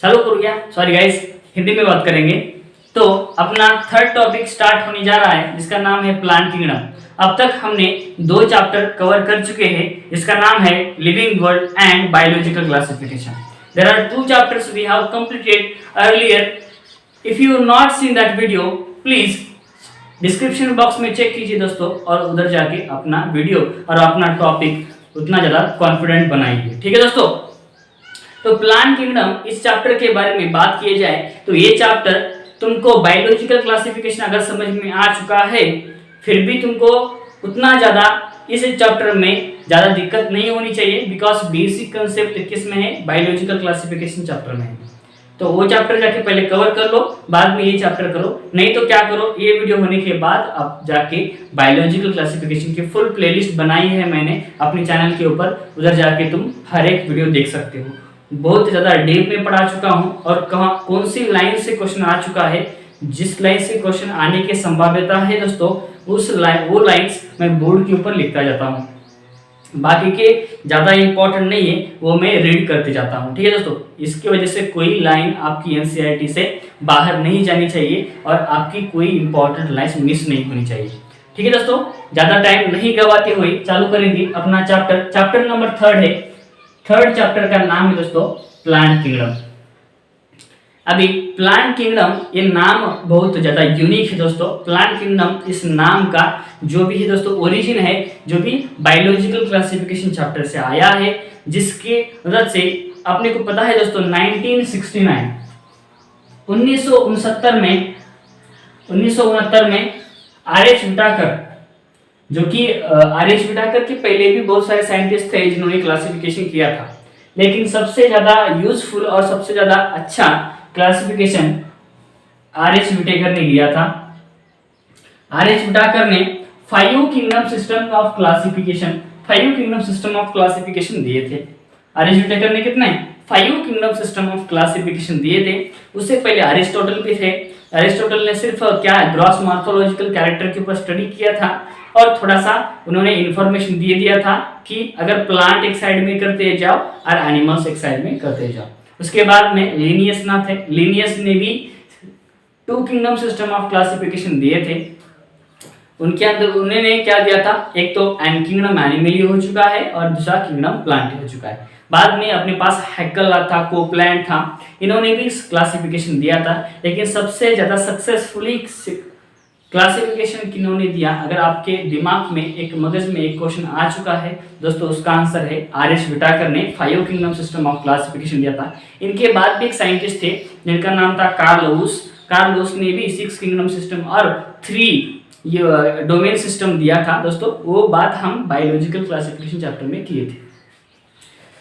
चालू करूँ क्या? सॉरी गाइस, हिंदी में बात करेंगे। तो अपना थर्ड टॉपिक स्टार्ट होने जा रहा है जिसका नाम है प्लांट किंगडम। अब तक हमने 2 चैप्टर कवर कर चुके हैं। इसका नाम है living world and biological classification. There are 2 chapters we have completed earlier. If you not seen that video, please description box में चेक कीजिए दोस्तों, और उधर जाके अपना वीडियो और अपना टॉपिक उतना ज़्यादा कॉन्फिडेंट बनाइए। ठीक है दोस्तों, तो प्लांट किंगडम इस चैप्टर के बारे में बात किए जाए तो ये चैप्टर तुमको बायोलॉजिकल क्लासिफिकेशन अगर समझ में आ चुका है, फिर भी तुमको उतना ज़्यादा इस चैप्टर में ज़्यादा दिक्कत नहीं होनी चाहिए, बिकॉज बेसिक कंसेप्ट किस में है? बायोलॉजिकल क्लासिफिकेशन चैप्टर में है। तो वो चैप्टर जाके पहले कवर कर लो, बाद में ये चैप्टर करो। नहीं तो क्या करो, ये वीडियो होने के बाद आप जाके बायोलॉजिकल क्लासिफिकेशन की फुल प्लेलिस्ट बनाई है मैंने अपने चैनल के ऊपर, उधर जाके तुम हर एक वीडियो देख सकते हो। बहुत ज़्यादा डीप में पढ़ा चुका हूँ और कहाँ कौन सी लाइन से क्वेश्चन आ चुका है, जिस लाइन से क्वेश्चन आने की संभाव्यता है दोस्तों, वो लाइन्स मैं बोर्ड के ऊपर लिखता जाता हूँ। बाकी के ज़्यादा इंपॉर्टेंट नहीं है, वो मैं रीड करते जाता हूँ। ठीक है दोस्तों, इसकी वजह से कोई लाइन आपकी एनसीईआरटी से बाहर नहीं जानी चाहिए और आपकी कोई इंपॉर्टेंट लाइन मिस नहीं होनी चाहिए। ठीक है दोस्तों, ज़्यादा टाइम नहीं गवाते हुए चालू करेंगे अपना चैप्टर। चैप्टर नंबर 3 है। थर्ड चैप्टर का नाम है दोस्तों प्लांट किंगडम। अभी प्लांट किंगडम ये नाम बहुत ज़्यादा यूनिक है दोस्तों। प्लांट किंगडम इस नाम का जो भी है दोस्तों ओरिजिन है, जो भी बायोलॉजिकल क्लासिफिकेशन चैप्टर से आया है, जिसके मदद से अपने को पता है दोस्तों 1969 में आर.एच. विटाकर, जो कि आर.एच. विटाकर के पहले भी बहुत सारे साइंटिस्ट थे जिन्होंने क्लासिफिकेशन किया था, लेकिन सबसे ज़्यादा यूजफुल और सबसे ज़्यादा अच्छा क्लासिफिकेशन आर.एच. विटाकर ने लिया था। आर.एच. विटाकर ने 5 किंगडम सिस्टम ऑफ क्लासिफिकेशन दिए थे। आर.एच. विटाकर ने कितने 5 किंगडम सिस्टम ऑफ क्लासिफिकेशन दिए थे। उससे पहले अरिस्टोटल भी थे। अरिस्टोटल ने सिर्फ क्या ग्रॉस मॉर्फोलॉजिकल कैरेक्टर के ऊपर स्टडी किया था और थोड़ा सा उन्होंने इंफॉर्मेशन दे दिया था कि अगर प्लांट एक साइड में करते जाओ और एनिमल्स एक साइड में करते जाओ। उसके बाद में लिनियस ना थे, लिनियस ने भी 2 किंगडम सिस्टम ऑफ क्लासिफिकेशन दिए थे। उनके अंदर उन्होंने क्या दिया था, एक तो किंगडम एनिमली हो चुका है और दूसरा किंगडम प्लांट हो चुका है। बाद में अपने पास हैकल था, कोपलैंड था, इन्होंने भी क्लासिफिकेशन दिया था। लेकिन सबसे ज़्यादा सक्सेसफुली क्लासिफिकेशन किन्होंने दिया, अगर आपके दिमाग में एक मगज में एक क्वेश्चन आ चुका है दोस्तों, उसका आंसर है आर.एच. विटाकर ने 5 किंगडम सिस्टम ऑफ क्लासिफिकेशन दिया था। इनके बाद भी एक साइंटिस्ट थे जिनका नाम था कार्ल लुईस। कार्ल लुईस ने भी 6 किंगडम सिस्टम और 3 डोमेन सिस्टम दिया था दोस्तों। वो बात हम बायोलॉजिकल क्लासिफिकेशन चैप्टर में किए थे।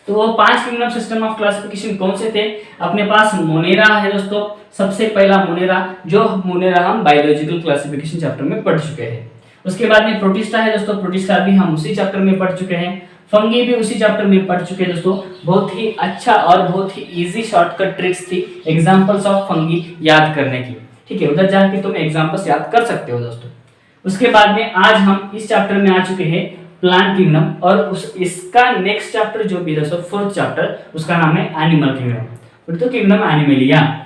तो वो 5 किंगडम सिस्टम ऑफ क्लासिफिकेशन कौन से थे? अपने पास मोनेरा है दोस्तों, सबसे पहला मोनेरा, जो मोनेरा हम बायोलॉजिकल क्लासिफिकेशन चैप्टर में पढ़ चुके हैं। उसके बाद में प्रोटिस्टा है दोस्तों, प्रोटिस्टा भी हम उसी चैप्टर में पढ़ चुके हैं। फंगी भी उसी चैप्टर में पढ़ चुके हैं दोस्तों। बहुत ही अच्छा और बहुत ही इजी शॉर्टकट ट्रिक्स थी एग्जांपल्स ऑफ फंगी याद करने की। ठीक है, उधर जाके तुम एग्जांपल्स याद कर सकते हो दोस्तों। उसके बाद में आज हम इस चैप्टर में आ चुके हैं प्लांट किंगडम, और इसका नेक्स्ट चैप्टर जो भी दोस्तों 4th चैप्टर, उसका नाम है एनिमल किंगडम, तो किंगडम एनिमलिया।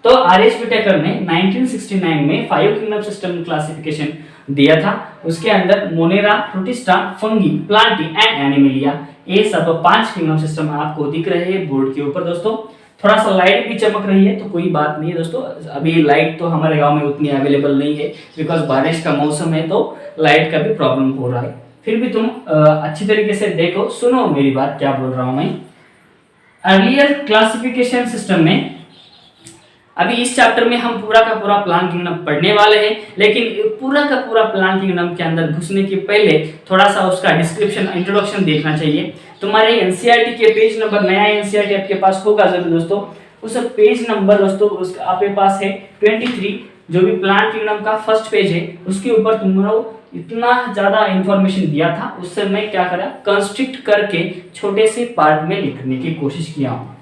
तो आर.एच. विटाकर ने 1969 में 5 किंगडम सिस्टम क्लासिफिकेशन दिया था। उसके अंदर Monera, Protista, fungi, Plantae and Animalia, ये सब 5 किंगडम सिस्टम आपको दिख रहे हैं बोर्ड के ऊपर दोस्तों। थोड़ा सा लाइट भी चमक रही है तो कोई बात नहीं है दोस्तों, अभी लाइट तो हमारे गांव में उतनी अवेलेबल नहीं है, बिकॉज बारिश का मौसम है तो लाइट का भी प्रॉब्लम हो रहा है। फिर भी तुम अच्छी तरीके से देखो, सुनो मेरी बात क्या बोल रहा हूं मैं। अर्लियर क्लासिफिकेशन सिस्टम में अभी इस चैप्टर में हम पूरा का पूरा प्लांट किंगडम पढ़ने वाले हैं, लेकिन पूरा का पूरा प्लांट किंगडम के अंदर घुसने के पहले थोड़ा सा उसका डिस्क्रिप्शन, इंट्रोडक्शन देखना चाहिए। तुम्हारे एनसीईआरटी के पेज नंबर, नया एनसीईआरटी आपके पास होगा जरूर दोस्तों, उस पेज नंबर दोस्तों उसका आपके पास है 23, जो भी प्लांट किंगडम का फर्स्ट पेज है, उसके ऊपर तुम लोग इतना ज़्यादा इंफॉर्मेशन दिया था, उससे मैं क्या करा, कंस्ट्रिक्ट करके छोटे से पार्ट में लिखने की कोशिश किया हूँ।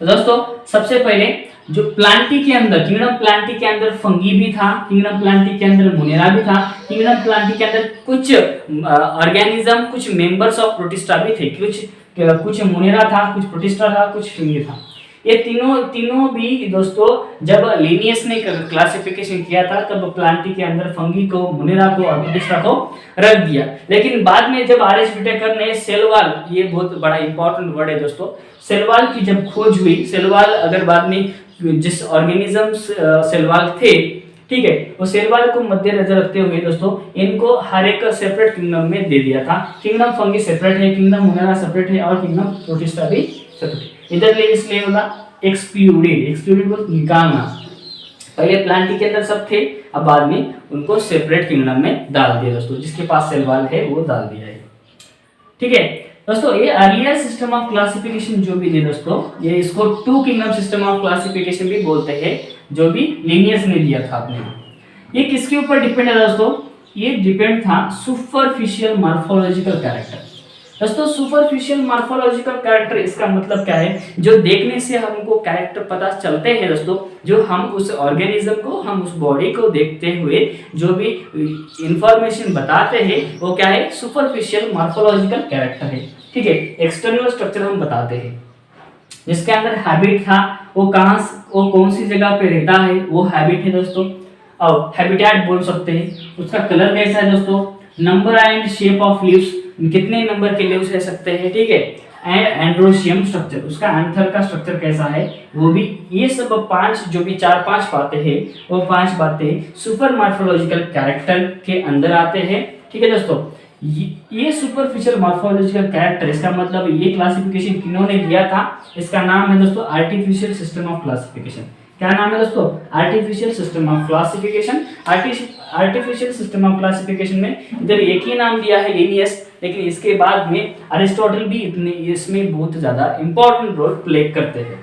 तो दोस्तों सबसे पहले जो प्लांटी के अंदर, किंगडम प्लांटी के अंदर फंगी भी था, किंगडम प्लांटी के अंदर मोनेरा भी था, किंगडम प्लांटी के अंदर कुछ ऑर्गेनिज्म, कुछ मेंबर्स ऑफ प्रोटिस्टा भी थे, कुछ कुछ मोनेरा था, कुछ प्रोटिस्टा था, कुछ फंगी था। ये तीनों भी दोस्तों जब लिनियस ने क्लासिफिकेशन किया था तब प्लांटी के अंदर फंगी को, मोनेरा को और प्रोटिस्टा को रख दिया। लेकिन बाद में जब आर.एच. व्हिटेकर ने सेल वॉल, ये बहुत बड़ा इंपॉर्टेंट वर्ड है दोस्तों, सेल वॉल की जब खोज हुई, सेल वॉल अगर बाद में जिस ऑर्गेनिज्म सेल वॉल थे, ठीक है, वो सेल वॉल को मद्देनजर रखते हुए दोस्तों इनको हर एक सेपरेट किंगडम में दे दिया था। किंगडम फंगी सेपरेट है, किंगडम मोनेरा सेपरेट है और किंगडम प्रोटिस्टा भी सेपरेट। इधर ले इसलिए होगा एक्सक्लूडेड को निकालना। पहले प्लांटी के अंदर सब थे, अब बाद में उनको सेपरेट किंगडम में डाल दिया दोस्तों, जिसके पास सेल वॉल है वो डाल दिया है। ठीक है दोस्तों, ये अर्लियर सिस्टम ऑफ क्लासिफिकेशन जो भी थे दोस्तों, ये इसको two kingdom system of classification भी बोलते हैं, जो भी लिनियस ने दिया था आपने। ये किसके ऊपर डिपेंड है दोस्तों? ये डिपेंड था सुपरफिशियल मॉर्फोलॉजिकल कैरेक्टर। दोस्तों सुपरफिशियल मॉर्फोलॉजिकल कैरेक्टर इसका मतलब क्या है? जो देखने से हमको कैरेक्टर पता चलते हैं दोस्तों, जो हम उस ऑर्गेनिज्म को, हम उस बॉडी को देखते हुए जो भी इंफॉर्मेशन बताते हैं वो क्या है? सुपरफिशियल मॉर्फोलॉजिकल कैरेक्टर है। ठीक है, एक्सटर्नल स्ट्रक्चर हम बताते हैं। जिसके अंदर हैबिट था वो वो कौन सी जगह पे रहता है वो हैबिट है दोस्तों, और हैबिटेट बोल सकते हैं। उसका कलर कैसा है दोस्तों? Number and shape of leaves, कितने नंबर के लीव्स रह सकते हैं, ठीक है। एंड एंड्रोशियम स्ट्रक्चर, उसका एंथर का स्ट्रक्चर कैसा है वो भी। ये सब पांच जो भी 4-5 बातें हैं वो 5 बातें सुपर मॉर्फोलॉजिकल कैरेक्टर के अंदर आते हैं। ठीक है दोस्तों, ये सुपरफिशियल मॉर्फोलॉजिकल कैरेक्टर, इसका मतलब ये क्लासिफिकेशन किन्होंने दिया था? इसका नाम है दोस्तों आर्टिफिशियल सिस्टम ऑफ क्लासिफिकेशन। क्या नाम है दोस्तों? Artificial system of classification. Artificial system of classification में इधर एक ही नाम दिया है लिनियस, लेकिन इसके बाद में अरिस्टोटल भी इसमें बहुत ज्यादा इंपॉर्टेंट रोल प्ले करते हैं।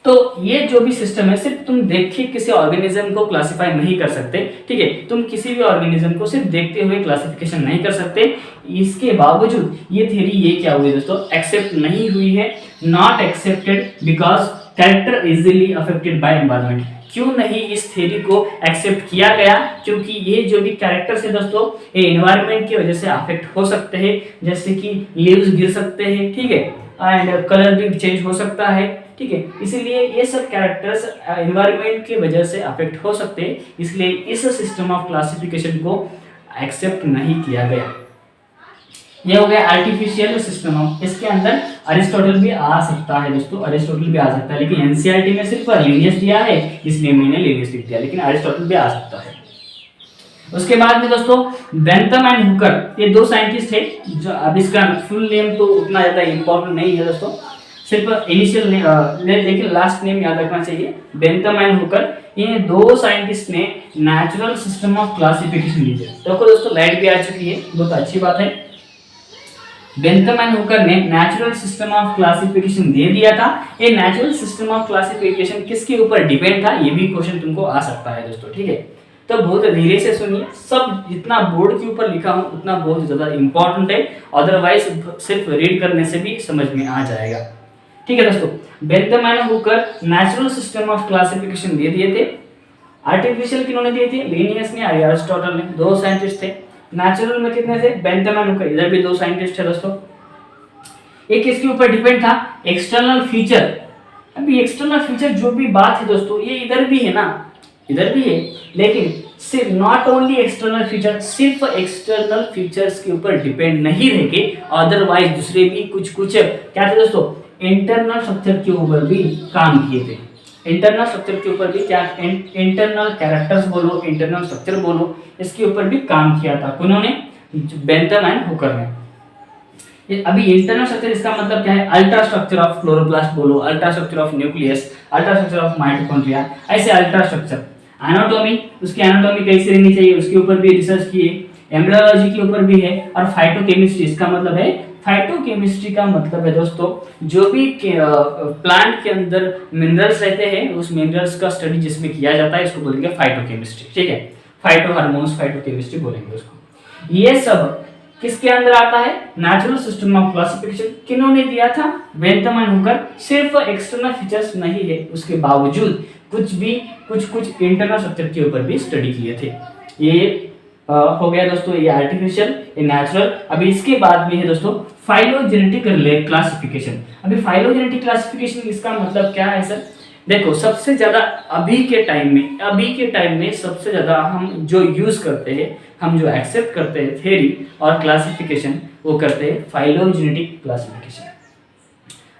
तो ये जो भी सिस्टम है, सिर्फ तुम देख के किसी ऑर्गेनिज्म को क्लासिफाई नहीं कर सकते। ठीक है, तुम किसी भी ऑर्गेनिज्म को सिर्फ देखते हुए क्लासिफिकेशन नहीं कर सकते। इसके बावजूद ये थ्योरी ये क्या हुई दोस्तों? एक्सेप्ट नहीं हुई है। Not accepted because character easily affected by environment. क्यों नहीं इस थ्योरी को एक्सेप्ट किया गया? क्योंकि ये जो भी कैरेक्टर्स है दोस्तों, ये एनवायरनमेंट की वजह से अफेक्ट हो सकते हैं, जैसे कि लीव्स गिर सकते हैं, ठीक है, एंड कलर भी चेंज हो सकता है। ठीक है, इसलिए ये सब कैरेक्टर्स एनवायरनमेंट की वजह से अफेक्ट हो सकते हैं, इसलिए इस सिस्टम ऑफ क्लासिफिकेशन को एक्सेप्ट नहीं किया गया। ये हो गया आर्टिफिशियल सिस्टम ऑफ। इसके अंदर अरिस्टोटल भी आ सकता है दोस्तों, अरिस्टोटल भी आ सकता है, लेकिन एनसीईआरटी में सिर्फ लिनियस दिया है इसलिए मैंने लिनियस लिख दिया, लेकिन अरिस्टोटल भी आ सकता है। उसके बाद में दोस्तों बेंथम एंड हुकर, ये दो साइंटिस्ट थे जो, अब इसका फुल नेम तो उतना ज्यादा इंपॉर्टेंट नहीं है दोस्तों, सिर्फ इनिशियल लेकिन लास्ट नेम याद रखना चाहिए, बेंथम एंड हुकर। ये दो साइंटिस्ट ने नेचुरल सिस्टम ऑफ क्लासिफिकेशन ली है। देखो दोस्तों लाइट भी आ चुकी है, बहुत अच्छी बात है। बेंथम एंड हुकर ने नेचुरल सिस्टम ऑफ क्लासिफिकेशन दे दिया था। ये नेचुरल सिस्टम ऑफ क्लासिफिकेशन किसके ऊपर डिपेंड था? ये भी क्वेश्चन तुमको आ सकता है दोस्तों। ठीक है, तो बहुत धीरे से सुनिए, सब जितना बोर्ड के ऊपर लिखा हूं उतना बहुत ज्यादा इंपॉर्टेंट है, अदरवाइज सिर्फ रीड करने से भी समझ में आ जाएगा। ठीक है दोस्तों, Bentham and Hooker natural system of classification दे दिए थे। आर्टिफिशियल किन्होंने दिए थे? लिनियस ने, अरिस्टोटल ने, दो साइंटिस्ट थे। नेचुरल में कितने थे? बेंथम एंड हुकर, इधर भी दो साइंटिस्ट है दोस्तों। ये किसके ऊपर डिपेंड था? External feature. अभी एक्सटर्नल फीचर जो भी बात है दोस्तों, ये इधर भी है ना, इधर भी है, लेकिन सिर्फ नॉट ओनली एक्सटर्नल फीचर, सिर्फ एक्सटर्नल फीचर्स के ऊपर डिपेंड नहीं रह के अदरवाइज दूसरे भी कुछ क्या थे दोस्तों? इंटरनल स्ट्रक्चर के ऊपर भी काम किए थे। इंटरनल स्ट्रक्चर के ऊपर भी क्या, इंटरनल कैरेक्टर्स बोलो, इंटरनल स्ट्रक्चर बोलो, इसके ऊपर भी काम किया था। उन्होंने बेंथम एंड हुकर ने। अभी इंटरनल स्ट्रक्चर इसका मतलब क्या है? अल्ट्रा स्ट्रक्चर ऑफ क्लोरोप्लास्ट बोलो, ultra structure of nucleus, ultra structure of mitochondria, ऐसे अल्ट्रा स्ट्रक्चर। एनाटॉमी, उसकी एनाटॉमी कैसी रहनी चाहिए उसके ऊपर भी रिसर्च किए। एम्ब्रियोलॉजी के ऊपर भी है। और फाइटोकेमिस्ट्री, इसका मतलब है, फाइटोकेमिस्ट्री का मतलब है दोस्तों जो भी प्लांट के अंदर मिनरल्स रहते हैं उस मिनरल्स का स्टडी जिसमें किया जाता है इसको बोलेंगे फाइटोकेमिस्ट्री। ठीक है, फाइटो हार्मोन्स फाइटोकेमिस्ट्री बोलेंगे उसको। ये सब किसके अंदर आता है? Natural system of classification. किन्होंने दिया था? Bentham and Hooker. सिर्फ एक्सटर्नल फीचर्स नहीं है, उसके बावजूद कुछ इंटरनल स्ट्रक्चर के ऊपर भी स्टडी किए थे। ये हो गया दोस्तों ये आर्टिफिशियल, ये नेचुरल। अभी इसके बाद में है दोस्तों फाइलोजेनेटिक क्लासिफिकेशन। अभी फाइलोजेनेटिक क्लासिफिकेशन इसका मतलब क्या है सर? देखो सबसे ज्यादा अभी के टाइम में सबसे ज्यादा हम जो यूज करते हैं, हम जो एक्सेप्ट करते हैं थ्योरी और क्लासिफिकेशन, वो करते हैं फाइलोजेनेटिक क्लासिफिकेशन।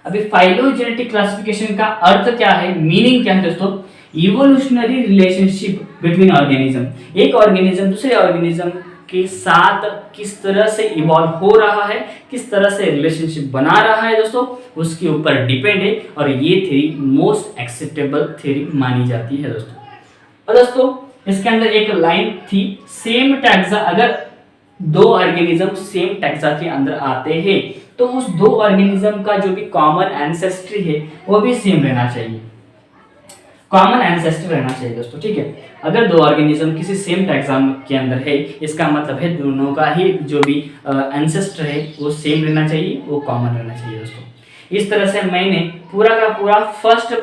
अभी फाइलोजेनेटिक क्लासिफिकेशन का अर्थ क्या है, मीनिंग क्या है दोस्तों? Evolutionary relationship between organism. एक ऑर्गेनिज्म दूसरे ऑर्गेनिज्म के साथ किस तरह से इवॉल्व हो रहा है, किस तरह से रिलेशनशिप बना रहा है दोस्तों, उसके ऊपर डिपेंड है। और ये थ्योरी मोस्ट एक्सेप्टेबल थ्योरी मानी जाती है दोस्तों। और दोस्तों इसके अंदर एक लाइन थी, सेम टैक्सा, अगर दो ऑर्गेनिज्म सेम टैक्सा के अंदर आते हैं तो उस दो ऑर्गेनिज्म का जो भी कॉमन एंसेस्ट्री है वो भी सेम रहना चाहिए, कॉमन एंसेस्टर रहना चाहिए दोस्तों, ठीक है। अगर दो ऑर्गेनिज्म किसी सेम टैक्सॉन के अंदर है, इसका मतलब है दोनों का ही जो भी एंसेस्टर है वो सेम रहना चाहिए, वो कॉमन रहना चाहिए दोस्तों। इस तरह से मैंने पूरा का पूरा फर्स्ट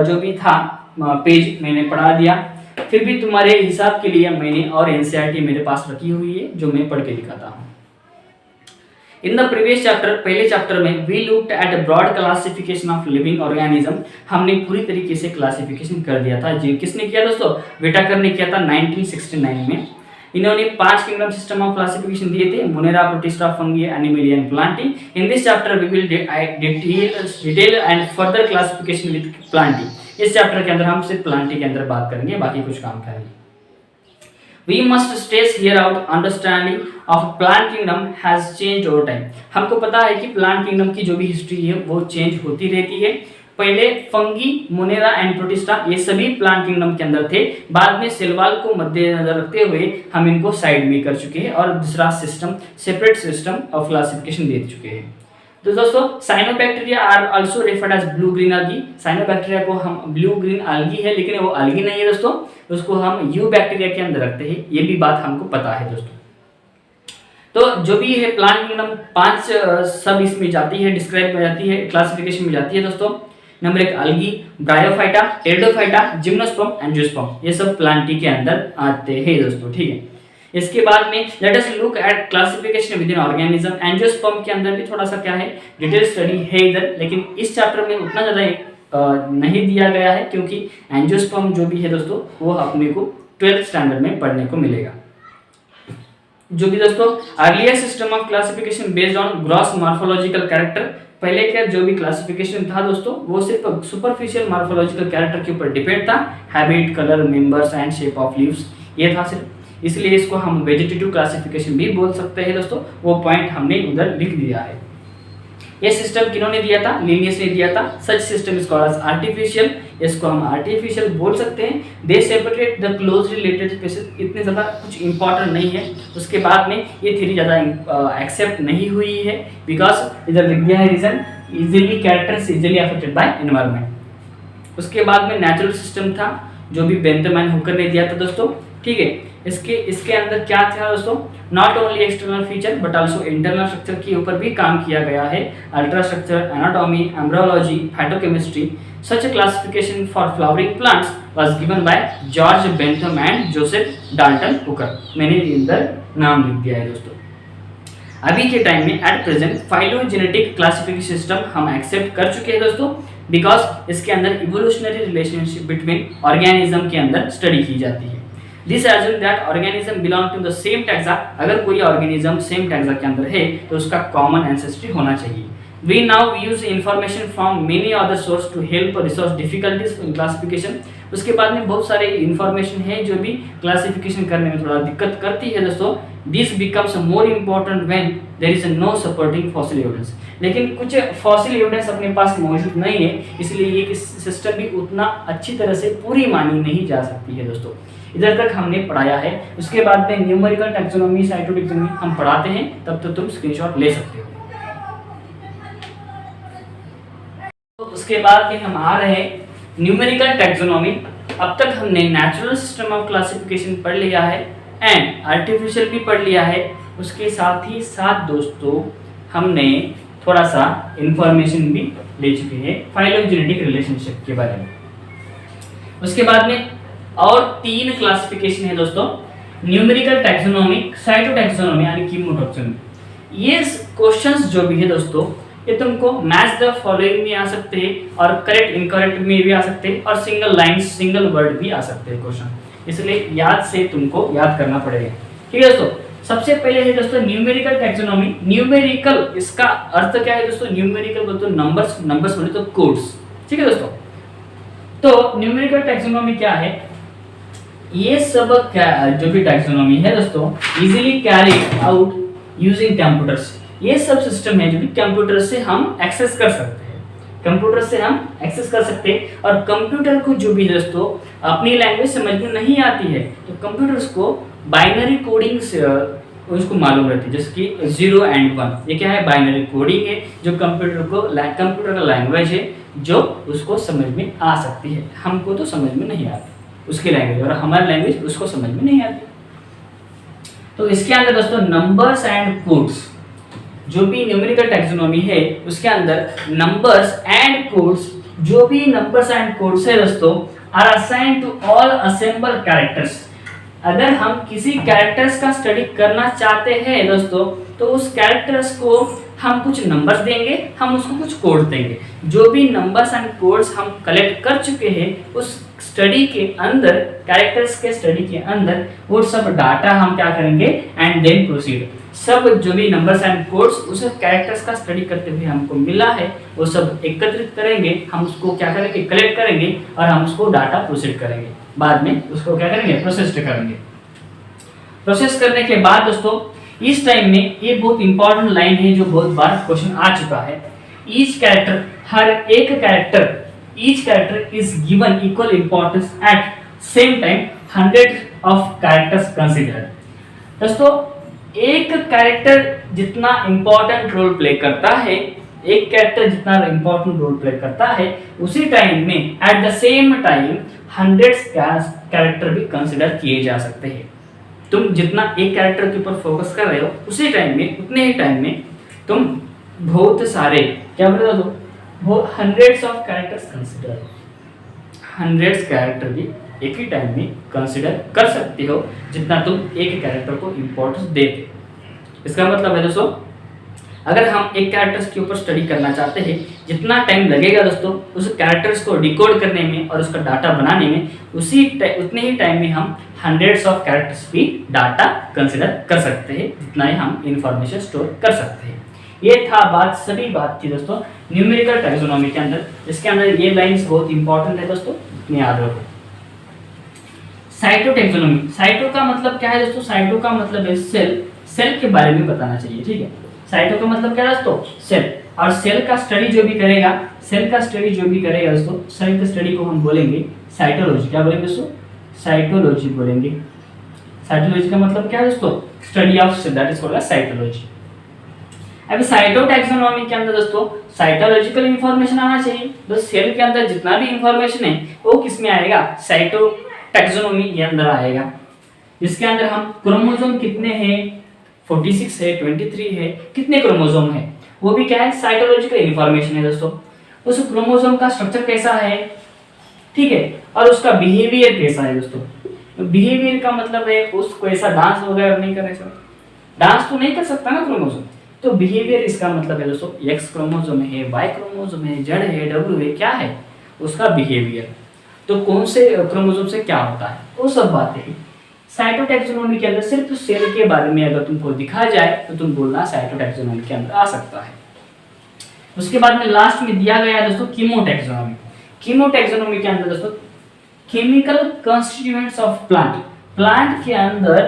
जो भी था पेज मैंने पढ़ा दिया। फिर भी तुम्हारे हिसाब के लिए मैंने और एनसीईआरटी मेरे पास रखी हुई है जो मैं पढ़ के दिखाता हूँ। इन द प्रीवियस चैप्टर, पहले चैप्टर में we looked at broad classification of living organism. हमने पूरी तरीके से क्लासिफिकेशन कर दिया था। जी किसने किया दोस्तों? व्हिटेकर ने किया था 1969 में। इन्होंने 5 किंगडम सिस्टम ऑफ क्लासिफिकेशन दिए थे, Monera, Protista, Fungi, Animalia and Plantae. In this chapter we will detail and further classification with Plantae. इस चैप्टर के अंदर हम सिर्फ प्लांटी के अंदर बात करेंगे, बाकी कुछ काम करेंगे। We must stress here out understanding of plant kingdom has changed over time। हमको पता है कि प्लांट किंगडम की जो भी हिस्ट्री है वो चेंज होती रहती है। पहले फंगी, मोनेरा एंड प्रोटिस्टा ये सभी प्लांट किंगडम के अंदर थे। बाद में सेलवाल को मद्देनजर रखते हुए हम इनको साइड में कर चुके हैं और दूसरा system, separate system of classification दे चुके हैं। तो दोस्तों cyanobacteria are also referred as blue green algae। Cyanobacteria को हम ब्लू ग्रीन algae है, लेकिन वो algae नहीं है दोस्तों, उसको हम यू बैक्टीरिया के अंदर रखते हैं, ये भी बात हमको पता है दोस्तों। तो जो भी है प्लांट किंगडम 5 सब इसमें जाती है, डिस्क्राइब में जाती है, क्लासिफिकेशन में जाती है दोस्तों। Number 1 algae, bryophyta, pteridophyta, gymnosperm, angiosperm, ये सब प्लांटी के अंदर आते हैं दोस्तों, ठीक है। इसके बाद में let us look at classification with in organism. Angiosperm के अंदर भी थोड़ा सा क्या है, डिटेल स्टडी है इधर, लेकिन इस चैप्टर में उतना ज़्यादा नहीं दिया गया है, क्योंकि एंजियोस्पर्म जो भी है दोस्तों वो अपने को 12th स्टैंडर्ड में पढ़ने को मिलेगा। जो भी दोस्तों earlier system of classification based on gross morphological character. पहले का जो भी क्लासिफिकेशन था दोस्तों वो सिर्फ सुपरफिशियल मॉर्फोलॉजिकल कैरेक्टर के ऊपर डिपेंड था, habit, colour, members and shape of leaves, ये था सिर्फ। इसलिए इसको हम वेजिटेटिव क्लासिफिकेशन भी बोल सकते हैं दोस्तों, वो पॉइंट हमने उधर लिख दिया है। ये सिस्टम किन्होंने दिया था? लिनियस ने दिया था। Such system is called as artificial, इसको हम आर्टिफिशियल बोल सकते हैं। They separate the close related species, इतने ज़्यादा कुछ इंपॉर्टेंट नहीं है। उसके बाद में ये थ्योरी ज़्यादा एक्सेप्ट नहीं हुई है, बिकॉज इधर लिख दिया है reason, easily characters easily affected by environment. उसके बाद में नेचुरल सिस्टम था जो भी बेंथमैन हुकर ने दिया था दोस्तों, ठीक है। इसके अंदर क्या था दोस्तों? Not only external feature but also internal structure के ऊपर भी काम किया गया है। Ultra structure, anatomy, embryology, phytochemistry. Such classification for flowering plants was given by George Bentham and Joseph Dalton Hooker. मैंने इधर नाम लिख दिया है दोस्तों। अभी के टाइम में at present phylogenetic classification system हम एक्सेप्ट कर चुके हैं दोस्तों, बिकॉज इसके अंदर इवोल्यूशनरी रिलेशनशिप बिटवीन ऑर्गेनिज्म के अंदर स्टडी की जाती है। This assume that organism belong to the same taxa. अगर कोई ऑर्गेनिज्म सेम टैक्सा के अंदर है तो उसका कॉमन एंसेस्ट्री होना चाहिए। We now use information from many other source to help resource difficulties in classification. उसके बाद में बहुत सारे इंफॉर्मेशन है जो भी क्लासिफिकेशन करने में थोड़ा दिक्कत करती है दोस्तों। This becomes more important when there is no supporting fossil evidence. लेकिन कुछ फॉसिल एविडेंस अपने पास मौजूद नहीं है, इसलिए ये सिस्टम भी उतना अच्छी तरह से पूरी मानी नहीं जा सकती है दोस्तों। इधर तक हमने पढ़ाया है। उसके बाद में न्यूमेरिकल टैक्सोनॉमी, साइटोटैक्सोनॉमी हम पढ़ाते हैं, तब तो तुम स्क्रीनशॉट ले सकते हो। तो उसके बाद में हम आ रहे हैं न्यूमेरिकल टैक्सोनॉमी। अब तक हमने नेचुरल सिस्टम ऑफ क्लासिफिकेशन पढ़ लिया है एंड आर्टिफिशियल भी पढ़ लिया है। उसके साथ ही साथ दोस्तों हमने थोड़ा सा इंफॉर्मेशन भी ले चुके हैं फाइलोजेनेटिक रिलेशनशिप के बारे में। उसके बाद में और 3 क्लासिफिकेशन है दोस्तों। न्यूमेरिकल टैक्सोनॉमी, साइटोटैक्सोनॉमी यानी कीमोटैक्सोनॉमी। ये क्वेश्चंस जो भी है दोस्तों, ये तुमको मैच द फॉलोइंग में आ सकते हैं और करेक्ट इनकरेक्ट में भी आ सकते हैं और सिंगल लाइन सिंगल वर्ड भी आ सकते हैं क्वेश्चन, इसलिए याद से तुमको याद करना पड़ेगा। ठीक है दोस्तों, सबसे पहले है दोस्तों न्यूमेरिकल टैक्सोनॉमी। न्यूमेरिकल इसका अर्थ क्या है दोस्तों? न्यूमेरिकल बोलते नंबर्स, नंबर्स बोले तो कोड्स। ठीक है दोस्तों, तो न्यूमेरिकल टैक्सोनॉमी क्या है? ये सब जो भी टैक्सोनॉमी है दोस्तों, easily carried out using computers. ये सब सिस्टम है जो भी कंप्यूटर से हम एक्सेस कर सकते हैं, कंप्यूटर से हम एक्सेस कर सकते हैं। और कंप्यूटर को जो भी दोस्तों अपनी लैंग्वेज समझ में नहीं आती है, तो कंप्यूटर्स को बाइनरी कोडिंग से उसको मालूम रहती है, जैसे कि 0 and 1। ये क्या है? बाइनरी कोडिंग है, जो कंप्यूटर का लैंग्वेज है, जो उसको समझ में आ सकती है। हमको तो समझ में नहीं आती उसकी लैंग्वेज, और हमारी लैंग्वेज उसको समझ में नहीं आती। तो इसके अंदर दोस्तों नंबर्स एंड कोड्स, जो भी न्यूमेरिकल टैक्सोनॉमी है उसके अंदर नंबर्स एंड कोड्स, जो भी नंबर्स एंड कोड्स है दोस्तों, are assigned to all assemble characters. अगर हम किसी कैरेक्टर्स का स्टडी करना चाहते हैं दोस्तों, तो उस कैरेक्टर्स को हम कुछ नंबर्स देंगे, हम उसको कुछ कोड देंगे। जो भी नंबर्स एंड कोड्स हम कलेक्ट कर चुके हैं उस स्टडी के अंदर, कैरेक्टर्स के स्टडी के अंदर, वो सब डाटा हम क्या करेंगे? And then proceed. सब जो भी नंबर्स एंड कोड्स उस कैरेक्टर्स का स्टडी करते हुए हमको मिला है, वो सब एकत्रित करेंगे, हम उसको क्या करेंगे? कलेक्ट करेंगे और हम उसको डाटा प्रोसीड करेंगे। बाद में उसको क्या करेंगे? प्रोसेस करेंगे। प्रोसेस करने के बाद दोस्तों इस टाइम में ये बहुत इंपॉर्टेंट लाइन है जो बहुत बार क्वेश्चन आ चुका है। ईच कैरेक्टर, हर एक character, each character is given equal importance at same time 100 of characters considered. दोस्तों एक कैरेक्टर जितना इंपॉर्टेंट रोल प्ले करता है, एक कैरेक्टर जितना इंपॉर्टेंट रोल प्ले करता है, उसी टाइम में at the same time 100 character भी कंसीडर किए जा सकते हैं। तुम जितना एक कैरेक्टर के ऊपर फोकस कर रहे हो, उसी टाइम में, उतने ही टाइम में तुम बहुत सारे क्या बोल रहे हो? वो hundreds of characters consider, hundreds character भी एक ही टाइम में कंसीडर कर सकते हो, जितना तुम एक कैरेक्टर को इम्पोर्टेंस देते। इसका मतलब है दोस्तों, अगर हम एक कैरेक्टर्स के ऊपर स्टडी करना चाहते हैं, जितना टाइम लगेगा दोस्तों उस कैरेक्टर्स को डिकोड करने में और उसका डाटा बनाने में, उतने ही टाइम में हम हंड्रेड्स ऑफ कैरेक्टर्स भी डाटा कंसिडर कर सकते हैं, जितना ही हम इंफॉर्मेशन स्टोर कर सकते हैं। ये था बात, सभी बात थी दोस्तों न्यूमेरिकल टैक्सोनॉमी के अंदर। इसके अंदर ये लाइंस बहुत इंपॉर्टेंट है दोस्तों, इतने याद रखो। साइटो टैक्सोनॉमी, साइटो का मतलब क्या है दोस्तों? साइटो का मतलब है सेल, सेल के बारे में बताना चाहिए। ठीक है, साइटो का मतलब क्या है दोस्तों? सेल। और सेल का स्टडी जो भी करेगा, सेल का स्टडी जो भी करेगा दोस्तों, सेल की स्टडी को हम बोलेंगे साइटोलॉजी। क्या बोलेंगे दोस्तों? साइटोलॉजी बोलेंगे। साइटोलॉजी का मतलब क्या है दोस्तों? Study of cell, that is called cytology. अब साइटोटैक्सोनॉमी के अंदर दोस्तों साइटोलॉजिकल इंफॉर्मेशन आना चाहिए। तो सेल के अंदर जितना भी इंफॉर्मेशन है वो किस में आएगा? साइटोटैक्सोनॉमी के अंदर आएगा। इसके अंदर हम क्रोमोसोम कितने हैं, 46 है, 23 है, कितने क्रोमोसोम है, वो भी क्या है? साइटोलॉजिकल इंफॉर्मेशन है दोस्तों। उस क्रोमोसोम का स्ट्रक्चर कैसा है, ठीक है, और उसका बिहेवियर कैसा है दोस्तों। बिहेवियर का मतलब है उसको ऐसा डांस वगैरह नहीं कर सकता, डांस तो नहीं कर सकता ना क्रोमोसोम, तो बिहेवियर इसका मतलब है दोस्तों एक्स क्रोमोसोम है, वाई क्रोमोसोम है, जेड है, डब्ल्यू है, क्या है उसका बिहेवियर, तो कौन से क्रोमोसोम से क्या होता है, वो सब बातें हैं। साइटोटैक्सोनॉमी के अंदर सिर्फ सेल के बारे में अगर तुमको दिखा जाए तो तुम बोलना साइटोटैक्सोनॉमी के अंदर आ सकता है। उसके बाद में लास्ट में दिया गया है दोस्तों कीमोटैक्सोनॉमी। कीमोटैक्सोनॉमी के अंदर दोस्तों chemical constituents of plant, plant के अंदर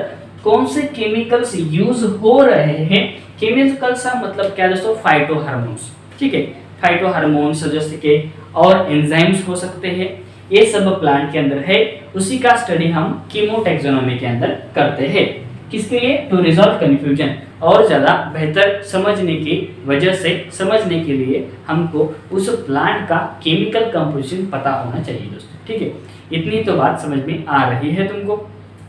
कौन से केमिकल्स यूज हो रहे हैं। केमिकल्स का मतलब क्या है दोस्तों? फाइटोहार्मोन्स, ठीक है, फाइटोहार्मोन्स जैसे कि और एंजाइम्स हो सकते हैं, ये सब प्लांट के अंदर है, उसी का स्टडी हम कीमोटैक्सोनॉमी के अंदर करते हैं। किसके लिए? टू रिजॉल्व कंफ्यूजन, और ज़्यादा बेहतर समझने की वजह से, समझने के लिए हमको उस प्लांट का केमिकल कंपोजिशन पता होना चाहिए दोस्तों, ठीक है। इतनी तो बात समझ में आ रही है तुमको।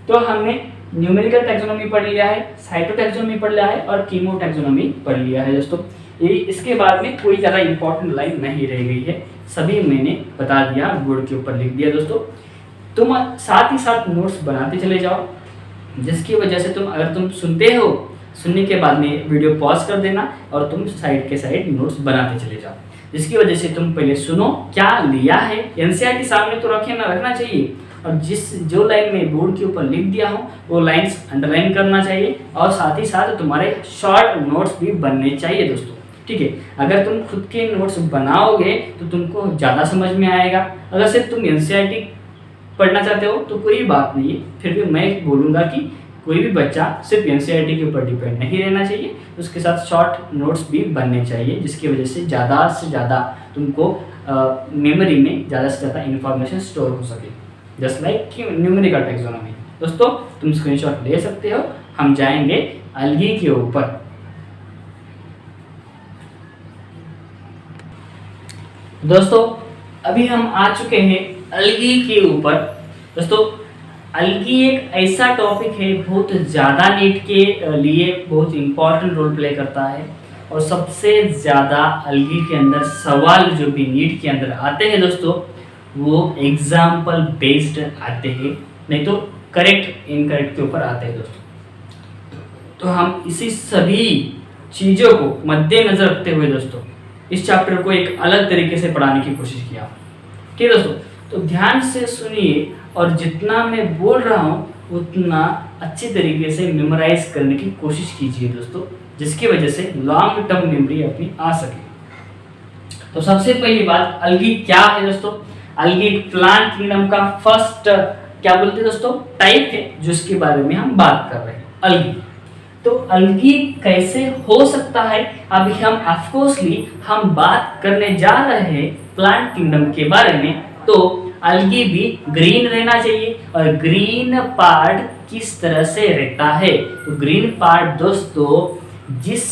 तो हमने न्यूमेरिकल टैक्सोनॉमी पढ़ लिया है, साइटोटैक्सोनॉमी पढ़ लिया है और कीमोटैक्सोनॉमी पढ़ लिया है दोस्तों। ये इसके बाद में कोई ज़्यादा इंपॉर्टेंट लाइन नहीं रह गई है, सभी मैंने बता दिया, बोर्ड के ऊपर लिख दिया दोस्तों। तुम साथ ही साथ नोट्स बनाते चले जाओ, जिसकी वजह से अगर तुम सुनते हो, सुनने के बाद में वीडियो पॉज कर देना और तुम साइड के साइड नोट्स बनाते चले जाओ। जिसकी वजह से तुम पहले सुनो क्या लिया है, एनसीईआरटी सामने तो रखना चाहिए, और जो लाइन में बोर्ड के ऊपर लिख दिया हो वो लाइंस अंडरलाइन करना चाहिए, और साथ ही साथ तुम्हारे शॉर्ट नोट्स भी बनने चाहिए दोस्तों। ठीक है, अगर तुम खुद के नोट्स बनाओगे तो तुमको ज़्यादा समझ में आएगा। अगर सिर्फ तुम एनसीईआरटी पढ़ना चाहते हो तो कोई बात नहीं है, फिर भी मैं बोलूँगा कि कोई भी बच्चा सिर्फ एनसीईआरटी के ऊपर डिपेंड नहीं रहना चाहिए, उसके साथ शॉर्ट नोट्स भी बनने चाहिए, जिसकी वजह से ज़्यादा तुमको मेमोरी में ज़्यादा से ज़्यादा इंफॉर्मेशन स्टोर हो सके, जस्ट लाइक न्यूमेरिकल टैक्सोनॉमी। दोस्तों तुम स्क्रीनशॉट ले सकते हो, हम जाएंगे अलगी के ऊपर। दोस्तों अभी हम आ चुके हैं अलगी के ऊपर। दोस्तों अलगी एक ऐसा टॉपिक है, बहुत ज़्यादा नीट के लिए बहुत इम्पोर्टेंट रोल प्ले करता है, और सबसे ज़्यादा अलगी के अंदर सवाल जो भी नीट के अंदर आते हैं दोस्तों वो एग्जाम्पल बेस्ड आते हैं, नहीं तो करेक्ट इनकरेक्ट के ऊपर आते हैं दोस्तों। तो हम इसी सभी चीज़ों को मद्देनजर रखते हुए दोस्तों इस चैप्टर को एक अलग तरीके से पढ़ाने की कोशिश किया। ठीक है दोस्तों, तो ध्यान से सुनिए और जितना मैं बोल रहा हूँ उतना अच्छी तरीके से मेमोराइज करने की कोशिश कीजिए दोस्तों, जिसकी वजह से लॉन्ग टर्म मेमोरी अपनी आ सके। तो सबसे पहली बात, अलगी क्या है दोस्तों? अलगी एक प्लांट किंगडम का फर्स्ट क्या बोलते हैं दोस्तों टाइप है, जिसके बारे में हम बात कर रहे हैं, अलगी। तो अलगी कैसे हो सकता है, अभी हम ऑफकोर्सली हम बात करने जा रहे हैं प्लांट किंगडम के बारे में। तो अलगी भी ग्रीन रहना चाहिए, और ग्रीन पार्ट किस तरह से रहता है? तो ग्रीन पार्ट दोस्तों, जिस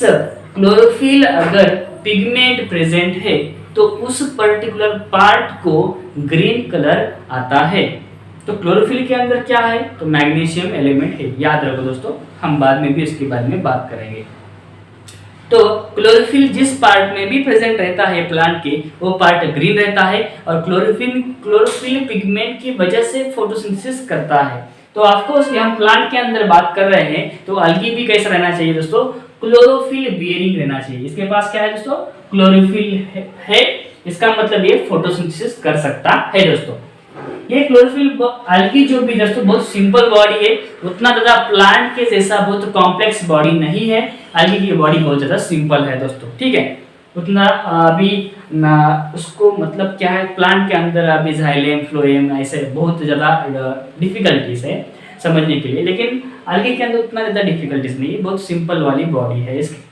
क्लोरोफिल अगर पिगमेंट प्रेजेंट है तो उस पर्टिकुलर पार्ट को ग्रीन कलर आता है। तो क्लोरोफिल के अंदर क्या है? तो मैग्नीशियम एलिमेंट है, याद रखो दोस्तों, हम बाद में भी इसके बारे में बात करेंगे। तो क्लोरोफिल जिस पार्ट में भी प्रेजेंट रहता है प्लांट के, वो पार्ट ग्रीन रहता है, और क्लोरोफिल पिगमेंट की वजह से फोटोसिंथेसिस करता है। तो ऑफकोर्स हम प्लांट के अंदर बात कर रहे हैं, तो अलगी भी कैसा रहना चाहिए दोस्तों? क्लोरोफिल बियरिंग रहना चाहिए। इसके पास क्या है दोस्तों? क्लोरोफिल है, इसका मतलब ये फोटोसिंथेसिस कर सकता है दोस्तों। ये क्लोरोफिल अलगी जो भी दोस्तों बहुत सिंपल बॉडी है, उतना ज़्यादा प्लांट के जैसा बहुत कॉम्प्लेक्स बॉडी नहीं है। अलगी की बॉडी बहुत ज़्यादा सिंपल है दोस्तों, ठीक है। उतना अभी ना उसको मतलब क्या है, प्लांट के अंदर अभी जाइलेम फ्लोएम ऐसे बहुत ज़्यादा डिफिकल्टीज है समझने के लिए, लेकिन अलगी के अंदर उतना ज़्यादा डिफिकल्टीज नहीं है, बहुत सिंपल वाली बॉडी है इसकी,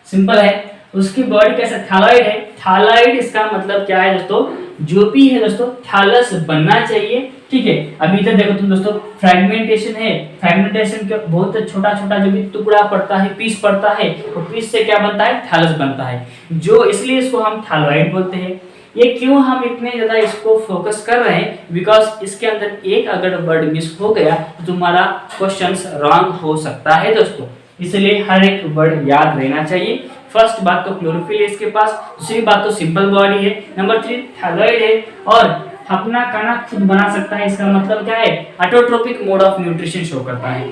सिंपल है। उसकी बॉडी कैसा थैलॉइड है। थैलॉइड इसका मतलब क्या है दोस्तों? जो भी है दोस्तों थैलस बनना चाहिए, ठीक है। अभी इधर देखो तुम दोस्तों, फ्रैगमेंटेशन है, फ्रैगमेंटेशन का बहुत छोटा छोटा जो भी टुकड़ा पड़ता है, पीस पड़ता है, तो पीस से क्या बनता है? थैलस बनता है, जो इसलिए इसको हम थैलॉइड बोलते हैं। ये क्यों हम इतने ज्यादा इसको फोकस कर रहे हैं? बिकॉज इसके अंदर एक अगर वर्ड मिस हो गया तो तुम्हारा क्वेश्चंस रॉन्ग हो सकता है दोस्तों, इसलिए हर एक वर्ड याद रहना चाहिए। फर्स्ट बात तो क्लोरोफिल है इसके पास, दूसरी बात तो सिंपल बॉडी है, नंबर 3 थैलॉइड है, और अपना खाना खुद बना सकता है। इसका मतलब क्या है? Autotrophic mode of nutrition show करता है,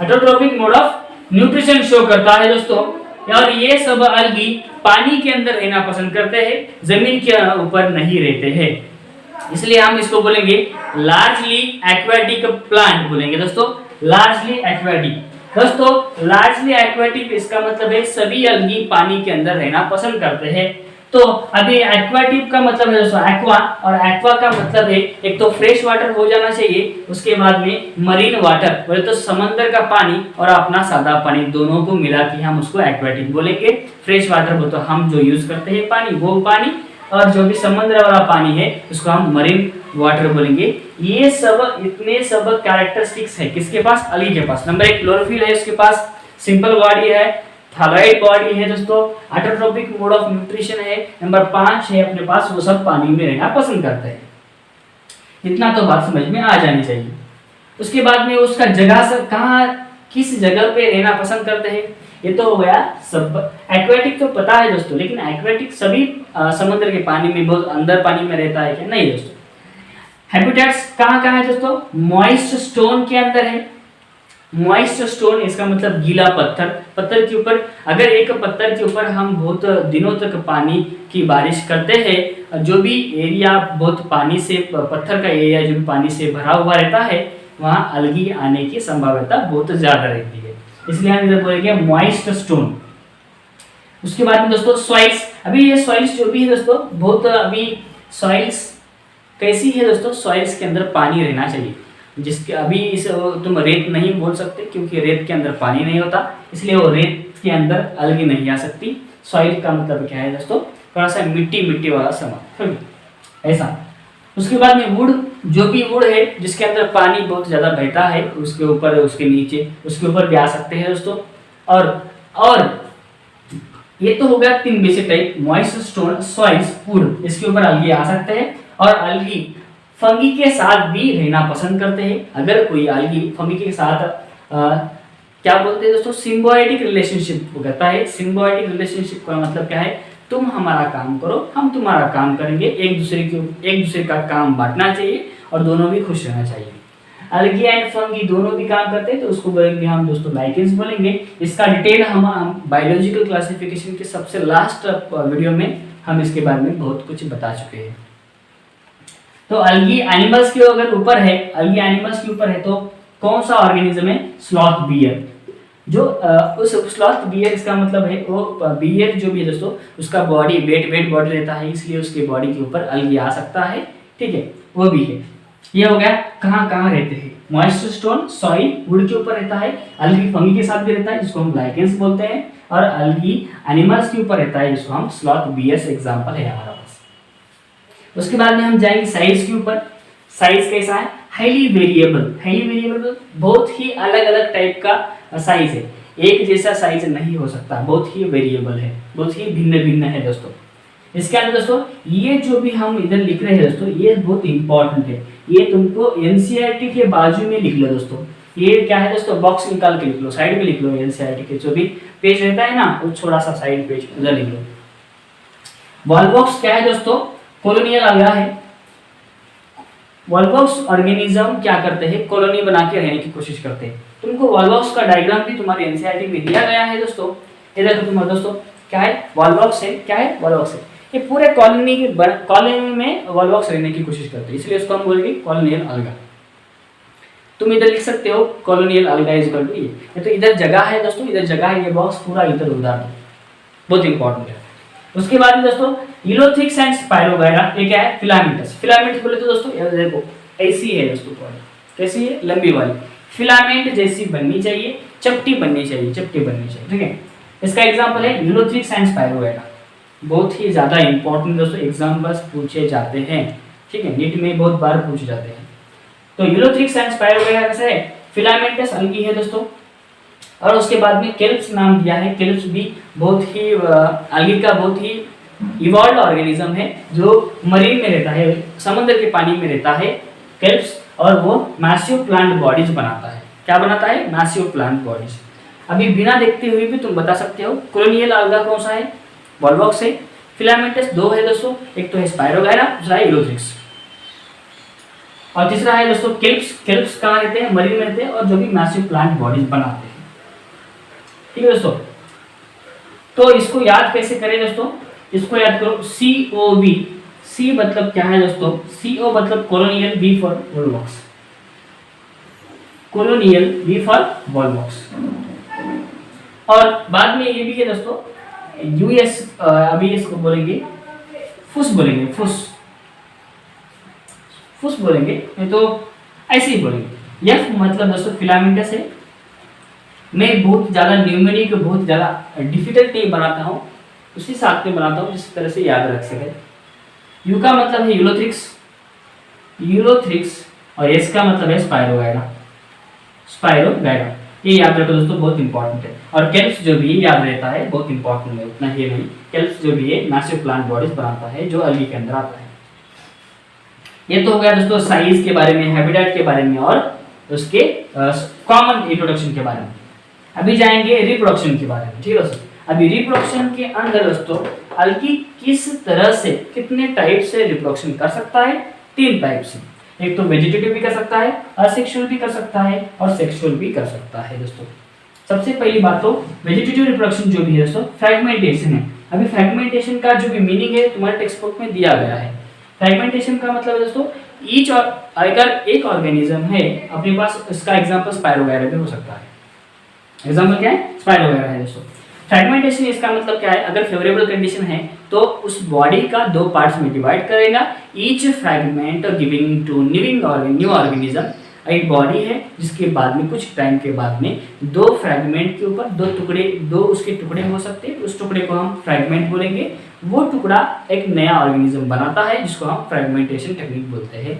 autotrophic mode of nutrition show करता है दोस्तों। और ये सब अलगी पानी के अंदर रहना पसंद करते हैं, जमीन के ऊपर नहीं रहते हैं, इसलिए हम इसको बोलेंगे लार्जली एक्वाटिक प्लांट बोलेंगे दोस्तों, लार्जली एक्वाटिक। दोस्तों लार्जली एक्वाटिक इसका मतलब है सभी अलगी पानी के अंदर रहना पसंद करते हैं। तो अभी एक्वाटिक का मतलब है दोस्तों एक्वा, और एक्वा का मतलब है एक तो फ्रेश वाटर हो जाना चाहिए, उसके बाद में मरीन वाटर बोले तो समंदर का पानी और अपना सादा पानी दोनों को मिला के हम उसको एक्वाटिक बोलेंगे। फ्रेश वाटर बोले तो हम जो यूज करते हैं पानी वो पानी, और जो भी समुद्र वाला पानी है उसको हम मरीन वाटर बोलेंगे। ये सब इतने सब कैरेक्टरिस्टिक्स है किसके पास? अलगी के पास। नंबर 1 क्लोरोफिल है इसके पास, सिंपल बॉडी है, थैलॉइड बॉडी है दोस्तों, ऑटोट्रोपिक मोड ऑफ न्यूट्रिशन है, नंबर 5 है अपने पास वो सब पानी में रहना पसंद करते हैं। इतना तो बात समझ में आ जानी चाहिए। उसके बाद में उसका जगह से कहाँ किस जगह पे रहना पसंद करते हैं, ये तो हो गया सब। एक्वाटिक तो पता है दोस्तों, लेकिन एक्वाटिक सभी समुद्र के पानी में बहुत अंदर पानी में रहता है क्या? नहीं दोस्तों। हैबिटेट्स कहाँ कहाँ है दोस्तों? मॉइस्ट स्टोन के अंदर है, मॉइस्ट स्टोन इसका मतलब गीला पत्थर। पत्थर के ऊपर, अगर एक पत्थर के ऊपर हम बहुत दिनों तक पानी की बारिश करते हैं, जो भी एरिया बहुत पानी से, पत्थर का एरिया जो भी पानी से भरा हुआ रहता है, वहाँ अलगी आने की संभावना बहुत ज्यादा रहती है, इसलिए हम इधर बोलेंगे मॉइस्ट स्टोन। उसके बाद में दोस्तों सॉइल्स। अभी ये सॉइल्स जो भी है दोस्तों, बहुत अभी सॉइल्स कैसी है दोस्तों, सॉइल्स के अंदर पानी रहना चाहिए, जिसके अभी इस तुम रेत नहीं बोल सकते क्योंकि रेत के अंदर पानी नहीं होता, इसलिए वो रेत के अंदर अलगी नहीं आ सकती। सॉइल का मतलब क्या है दोस्तों, थोड़ा सा मिट्टी मिट्टी वाला सामान, ऐसा। उसके बाद में वुड, जो भी वुड है जिसके अंदर पानी बहुत ज़्यादा बहता है, उसके ऊपर, उसके नीचे, उसके ऊपर भी आ सकते हैं दोस्तों। और ये तो हो गया 3 basic type, moist stone, soils, would, इसके ऊपर अलगी आ सकते हैं। और अलगी फंगी के साथ भी रहना पसंद करते हैं। अगर कोई अलगी फंगी के साथ क्या बोलते हैं दोस्तों, सिम्बायोटिक रिलेशनशिप करता है। सिम्बायोटिक रिलेशनशिप का मतलब क्या है, तुम हमारा काम करो, हम तुम्हारा काम करेंगे, एक दूसरे का काम बांटना चाहिए और दोनों भी खुश रहना चाहिए। अलगी एंड फंगी दोनों भी काम करते हैं तो उसको बोलेंगे हम दोस्तों लाइकेंस बोलेंगे। इसका डिटेल हम बायोलॉजिकल क्लासिफिकेशन के सबसे लास्ट वीडियो में हम इसके बारे में बहुत कुछ बता चुके हैं। तो अलगी एनिमल्स के अगर ऊपर है, अलगी एनिमल्स के ऊपर है तो कौन सा ऑर्गेनिज्म है, स्लॉथ बियर। जो उस स्लॉथ बियर, इसका मतलब है वो बियर जो भी है दोस्तों, उसका बॉडी वेट बॉडी रहता है, इसलिए उसके बॉडी के ऊपर अलगी आ सकता है, ठीक है, वो भी है। ये हो गया कहाँ कहाँ रहते हैं, मॉइस्ट स्टोन, सॉइल, वुड के ऊपर रहता है, अलगी फंगी के साथ भी रहता है जिसको हम लाइकेंस बोलते हैं, और अलगी एनिमल्स के ऊपर रहता है जिसको हम स्लॉथ बियर एग्जांपल है हमारा पास। उसके बाद में हम जाएंगे साइज के ऊपर। साइज कैसा है, हाईली वेरिएबल। हाईली वेरिएबल बहुत ही अलग अलग टाइप का साइज है, एक जैसा साइज नहीं हो सकता, बहुत ही वेरिएबल है, बहुत ही भिन्न भिन्न है दोस्तों। इसके अंदर दोस्तों ये जो भी हम इधर लिख रहे हैं दोस्तों, ये बहुत इंपॉर्टेंट है, ये तुमको एनसीईआरटी के बाजू में लिख लो दोस्तों। ये क्या है दोस्तों, बॉक्स निकाल के लिख लो, साइड में लिख लो, एनसीईआरटी के जो भी पेज रहता है ना, वो थोड़ा सा साइड पेज उधर लिख लो। वॉलबॉक्स क्या है दोस्तों, कॉलोनियल अलगा है। वॉलबॉक्स ऑर्गेनिज्म क्या करते हैं, कॉलोनी बना के रहने की कोशिश करते हैं। तुमको वॉलबॉक्स का डायग्राम भी तुम्हारे एनसीईआरटी में दिया गया है दोस्तों। ये देखो तुम्हारे दोस्तों, क्या है, वॉलबॉक्स है, क्या है, वॉलबॉक्स है। ये पूरे कॉलोनी में वॉलबॉक्स रहने की कोशिश करते हैं, इसलिए उसको हम बोलेंगे कॉलोनियल अलगा। तुम इधर लिख सकते हो कॉलोनियल अलगा इज इक्वल टू ये, तो इधर जगह है दोस्तों, इधर जगह है, ये बॉक्स पूरा इधर उधर दो, बहुत इंपॉर्टेंट है। उसके बाद में दोस्तों यूलोथ्रिक्स एंड स्पाइरोगायरा, ये क्या है, फिलामेंटस। फिलामेंट बोले तो दोस्तों ये देखो ऐसी है दोस्तों, कैसी है, लंबी वाली, फिलामेंट जैसी बननी चाहिए, चपटी बननी चाहिए, चपटी बननी चाहिए, ठीक है। इसका एग्जांपल है यूलोथ्रिक्स एंड स्पाइरोगायरा, बहुत ही ज्यादा इंपॉर्टेंट दोस्तों, एग्जाम्पल्स पूछे जाते हैं, ठीक है, नीट में बहुत बार पूछे जाते हैं। तो यूलोथ्रिक्स एंड स्पाइरोगायरा कैसे है, फिलामेंटस अलगी है दोस्तों। और उसके बाद में केल्प्स नाम दिया है, केल्प्स भी बहुत ही अलगी का बहुत ही इवॉल्व ऑर्गेनिज्म है, जो मरीन में रहता है, समुद्र के पानी में रहता है केल्प्स, और वो मैसिव प्लांट बॉडीज बनाता है। क्या बनाता है, मैसिव प्लांट बॉडीज। अभी बिना देखते हुए भी तुम बता सकते हो कॉलोनियल अलगा कौन सा है, वॉलबॉक्स है। फिलामेंटस दो है दोस्तों, एक तो है स्पाइरोगायरा, दूसरा है यूलोथ्रिक्स, और तीसरा है दोस्तों केल्प्स। केल्प्स कहाँ रहते हैं, मरीन में रहते हैं, और जो भी मैसिव प्लांट बॉडीज बनाते हैं, ठीक है दोस्तों। तो इसको याद कैसे करें दोस्तों, इसको याद करो, COV। C मतलब क्या है दोस्तों, CO मतलब colonial, B for Volvox, colonial, B for Volvox. और बाद में ये भी है दोस्तों US, अभी इसको बोलेंगे फुस, बोलेंगे फुस, फुस बोलेंगे, नहीं तो ऐसे ही बोलेंगे। F मतलब दोस्तों फिलामेंटस है। मैं बहुत ज़्यादा न्यूमेरिक, बहुत ज़्यादा डिफिकल्ट नहीं बनाता हूँ, उसी साथ में बनाता हूँ जिस तरह से याद रख सके। U का मतलब है यूलोथ्रिक्स, यूलोथ्रिक्स, और S का मतलब है स्पाइरोगायरा, स्पाइरोगायरा। ये याद रखो दोस्तों, बहुत इंपॉर्टेंट है। और केल्प्स जो भी याद रहता है, बहुत इंपॉर्टेंट है, उतना ही नहीं। केल्प्स जो भी है मैसिव प्लांट बॉडीज बनाता है, जो अलगी के अंदर आता है। ये तो हो गया दोस्तों साइज के बारे में, हैबिटेट के बारे में, और उसके कॉमन इंट्रोडक्शन के बारे में। अभी जाएंगे रिप्रोडक्शन के बारे में, ठीक है दोस्तों। अभी रिप्रोडक्शन के अंदर दोस्तों अलगी किस तरह से, कितने टाइप से रिप्रोडक्शन कर सकता है, 3 टाइप से। एक तो वेजिटेटिव भी कर सकता है, असेक्सुअल भी कर सकता है और सेक्सुअल भी कर सकता है दोस्तों। सबसे पहली बात तो वेजिटेटिव रिप्रोडक्शन जो भी है दोस्तों फ्रैगमेंटेशन है। अभी फ्रैगमेंटेशन का जो भी मीनिंग है तुम्हारे टेक्स्ट बुक में दिया गया है। फ्रैगमेंटेशन का मतलब है दोस्तों ईच और अगर एक ऑर्गेनिज्म है अपने पास, इसका एग्जांपल स्पाइरो वगैरह भी हो सकता है। एग्जांपल क्या है? स्पाइरो वगैरह है दोस्तों। फ्रैगमेंटेशन इसका मतलब क्या है? अगर फेवरेबल कंडीशन है तो उस बॉडी का दो पार्ट्स में डिवाइड करेगा, each fragment giving to living और न्यू ऑर्गेनिज्म। एक बॉडी है जिसके बाद में कुछ टाइम के बाद में दो फ्रैगमेंट के ऊपर दो उसके टुकड़े हो सकते हैं, उस टुकड़े को हम फ्रैगमेंट बोलेंगे। वो टुकड़ा एक नया ऑर्गेनिज्म बनाता है जिसको हम फ्रैगमेंटेशन टेक्निक बोलते हैं।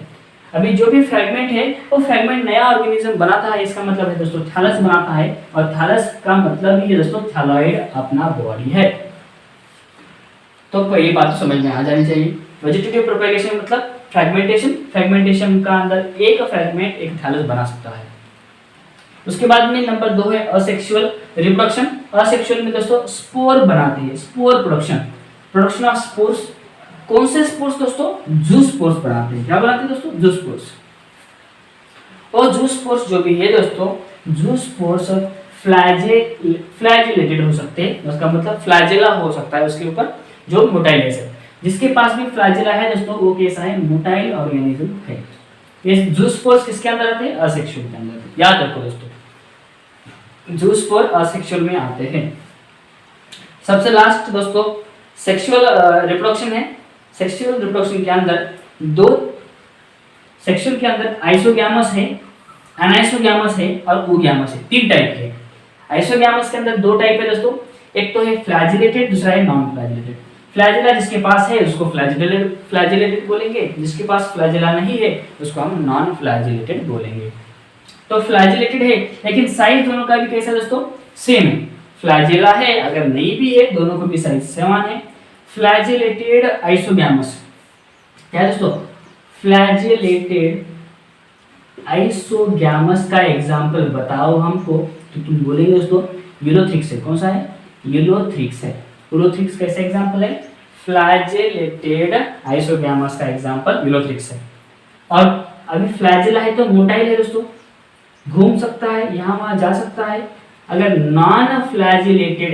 अभी जो भी फ्रैगमेंट है वो फ्रैगमेंट नया ऑर्गेनिज्म बनाता है, इसका मतलब है दोस्तों थैलस बनाता है, और थैलस का मतलब ही दोस्तों थैलॉइड अपना बॉडी है। तो पहली बात तो समझ में आ जानी चाहिए। वेजिटेटिव प्रोपेगेशन मतलब फ्रैगमेंटेशन का अंदर एक फ्रैगमेंट एक थैलस बना सकता है। उसके बाद में नंबर 2 है असेक्सुअल रिप्रोडक्शन। असेक्सुअल में दोस्तों स्पोर बनाते हैं, स्पोर प्रोडक्शन ऑफ स्पोर्स। कौन से स्पोर्स दोस्तों? जू स्पोर्स बनाते हैं। क्या बनाते हैं दोस्तों? जू स्पोर्स। और जू स्पोर्स जो भी है दोस्तों, जू स्पोर्स फ्लैजिलेटेड हो सकते हैं, उसका मतलब फ्लैजेला हो सकता है उसके ऊपर, जो मोटाइल है। जिसके पास भी फ्लैजेला है दोस्तों वो कैसा है? मोटाइल ऑर्गेनिज्म है। ये जू स्पोर्स किसके अंदर आते हैं? असेक्सुअल के अंदर। याद रखो दोस्तों, जू स्पोर असेक्सुअल में आते हैं। सबसे लास्ट दोस्तों सेक्सुअल रिप्रोडक्शन है। सेक्सुअल रिप्रोडक्शन के अंदर सेक्सुअल के अंदर आइसोगैमस है, एनाइसोगैमस है और oogamous है। 3 टाइप है। आइसोगैमस के अंदर 2 टाइप है दोस्तों, एक तो है फ्लैजिलेटेड, दूसरा है नॉन फ्लैजिलेटेड। फ्लैजिला जिसके पास है उसको फ्लैजिलेटेड बोलेंगे, जिसके पास फ्लैजिला नहीं है उसको हम नॉन फ्लैजिलेटेड बोलेंगे। तो फ्लैजिलेटेड है लेकिन साइज दोनों का भी कैसा है दोस्तों? सेम है। फ्लैजिला है अगर नहीं भी है दोनों को भी साइज समान है। फ्लैजिलेटेड आइसोगैमस क्या है दोस्तों? फ्लैजिलेटेड आइसोगैमस का एग्जांपल बताओ हमको, तो तुम बोलेंगे दोस्तों यूलोथ्रिक्स है। कौन सा है? यूलोथ्रिक्स है। यूलोथ्रिक्स कैसे एग्जांपल है? फ्लैजिलेटेड आइसोगैमस का एग्जांपल यूलोथ्रिक्स है। और अभी फ्लैजिला है तो मोटाइल है दोस्तों, घूम सकता है, यहाँ वहाँ जा सकता है। अगर नॉन फ्लैजिलेटेड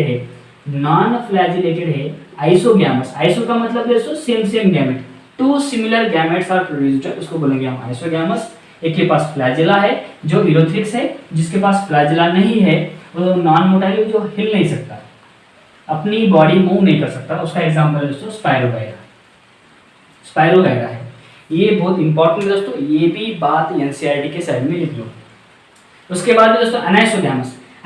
है आइसोगैमस, आइसो का मतलब दोस्तों same gamete, 2 similar gametes are produced, उसको बोलेंगे हम आइसोगैमस। एक के पास फ्लैजिला है जो यूलोथ्रिक्स है, जिसके पास फ्लैजिला नहीं है वो नॉन मोटाइल जो हिल नहीं सकता, अपनी बॉडी मूव नहीं कर सकता, उसका एग्जांपल है दोस्तों स्पाइरोगाइरा है। ये बहुत इंपॉर्टेंट है दोस्तों, ये भी बात एनसीईआरटी के साइड में लिख लो। उसके बाद में दोस्तों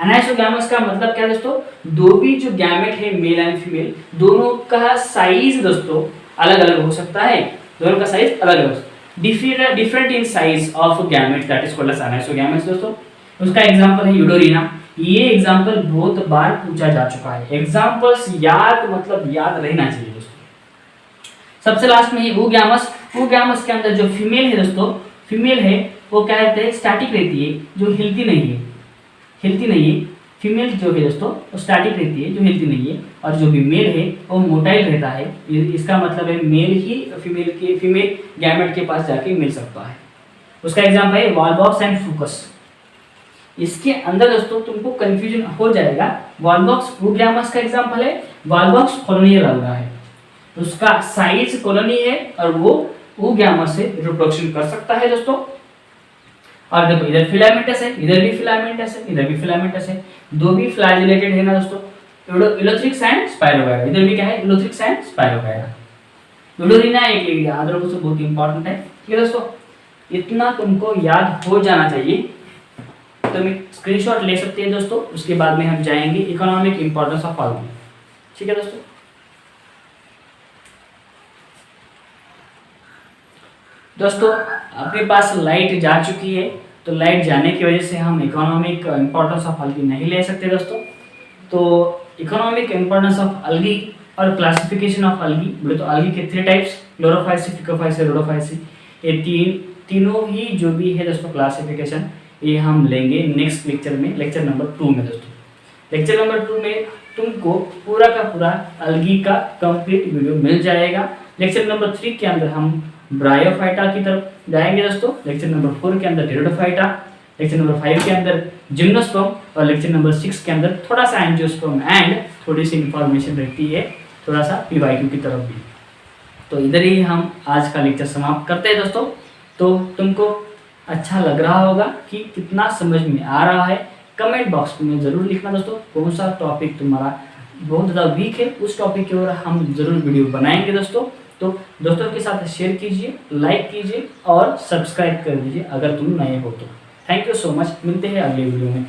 एनाइसोगैमस का मतलब क्या है दोस्तों? दो भी जो गैमेट है मेल एंड फीमेल, दोनों का साइज दोस्तों अलग अलग हो सकता है, दोनों का साइज अलग अलग, different in size of gamete, that is called as anisogamous दोस्तों। उसका एग्जांपल है यूडोरिना। ये एग्जांपल बहुत बार पूछा जा चुका है, एग्जांपल्स याद रहना चाहिए दोस्तों। सबसे लास्ट में oogamous के अंदर जो फीमेल है दोस्तों, फीमेल है वो क्या कहते हैं? स्टैटिक रहती है, जो हिलती नहीं है। फीमेल जो है दोस्तों वो स्टैटिक रहती है, जो हिलती नहीं है। और जो भी मेल है वो मोटाइल रहता है। इसका मतलब है मेल ही फीमेल गैमेट के पास जाके मिल सकता है। उसका एग्जांपल है वॉलबॉक्स एंड फूकस। इसके अंदर दोस्तों तुमको कंफ्यूजन हो जाएगा। वॉलबॉक्स oogamous का एग्जांपल है, वॉलबॉक्स कॉलोनियल अलगा है, उसका साइज कॉलोनी है और वो oogamous से रिप्रोडक्शन कर सकता है दोस्तों। और देखो इधर फिलामेंटस है, इधर भी फिलामेंटस है, दो भी फ्लैजिलेटेड है ना दोस्तों, यूलोथ्रिक्स एंड स्पाइरोगाइरा। इधर भी क्या है? Ulothrix and spirogyra. यूडोरिना एक याद रखो, तो बहुत इंपॉर्टेंट है। ठीक है दोस्तों, इतना तुमको याद हो जाना चाहिए। तो मैं स्क्रीनशॉट ले सकते हैं दोस्तों। उसके बाद में हम जाएंगे इकोनॉमिक इंपॉर्टेंस ऑफ ऑल्गी। ठीक है दोस्तों, अपने पास लाइट जा चुकी है, तो लाइट जाने की वजह से हम इकोनॉमिक इंपॉर्टेंस ऑफ अलगी नहीं ले सकते दोस्तों। तो इकोनॉमिक इंपॉर्टेंस ऑफ अलगी और क्लासिफिकेशन ऑफ अलगी बोले तो अलगी के 3 टाइप्स, क्लोरोफाइसी, फिकोफाइसी, रोडोफाइसी। ये तीनों ही जो भी है दोस्तों क्लासिफिकेशन, ये हम लेंगे नेक्स्ट लेक्चर में, लेक्चर नंबर 2 में दोस्तों। लेक्चर नंबर 2 में तुमको पूरा का पूरा अलगी का कंप्लीट वीडियो मिल जाएगा। लेक्चर नंबर 3 के अंदर हम ब्रायोफाइटा की तरफ जाएंगे दोस्तों। लेक्चर नंबर 4 के अंदर टेरिडोफाइटा, लेक्चर नंबर 5 के अंदर जिम्नोस्पर्म और लेक्चर नंबर 6 के अंदर थोड़ा सा एंजियोस्पर्म एंड थोड़ी सी इंफॉर्मेशन रहती है थोड़ा सा पीवाईक्यू की तरफ भी। तो इधर ही हम आज का लेक्चर समाप्त करते हैं दोस्तों। तो तुमको अच्छा लग रहा होगा कि कितना समझ में आ रहा है, कमेंट बॉक्स में ज़रूर लिखना दोस्तों। कौन सा टॉपिक तुम्हारा बहुत ज़्यादा वीक है, उस टॉपिक की ओर हम ज़रूर वीडियो बनाएंगे दोस्तों। तो दोस्तों के साथ शेयर कीजिए, लाइक कीजिए और सब्सक्राइब कर दीजिए अगर तुम नए हो तो। थैंक यू सो मच, मिलते हैं अगले वीडियो में।